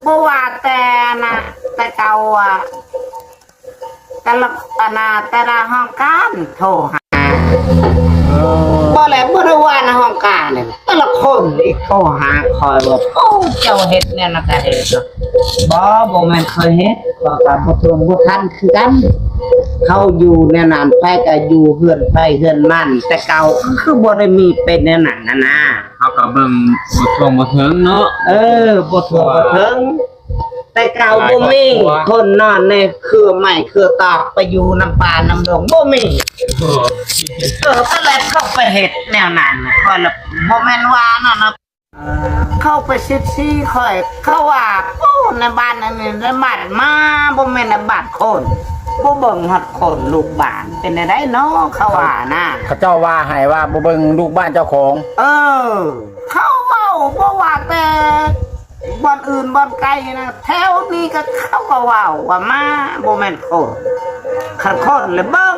บ่ว่าแต่นะแต่เก่าแต่ละแต่ละห้องการโทรหาบ่แล้วบ่ได้ว่าในห้องการเลยแต่ละคนอีกโทรหาคอยว่าโอ้เจ้าเฮ็ดเนี่ยนะก็เฮ็ดบ่แม่นเคยเฮ็ดก็บ่ทวงบ่ทันคือกันเขาอยู่ในนั้นไปก็อยู่เฮือนไปเฮือนมันแต่เก่าคือบ่ได้มีเป็นในนั้นนะ เขาก็เบิ่งบ่ทวงบ่ถึงเนาะบ่ทวงบ่ถึงแต่เก่าบ่มีคนนอนในคือไม้คือตอกไปอยู่น้ำปลาน้ำดงบ่มีก็เลยเข้าไปเฮ็ดแนวนั้นค่อยละบ่แม่นว่านั่นนะเข้าไปซิซี่ค่อยเขาว่าโอ้ในบ้านนั่นนี่ในบ้านมาบ่แม่นในบ้านคนบ่เบิ่งฮอดคนลูกบ้านเป็นได้เนาะเขาว่านะ เขาเจ้าว่าให้ว่าบ่เบิ่งลูกบ้านเจ้าของเขาเว้าบ่ว่าแต่บ่อนอื่นบ่อนไกลนะแถวนี้ก็เขาก็เว้าว่ามาบ่แม่นคนคันคนเลยเบิ่ง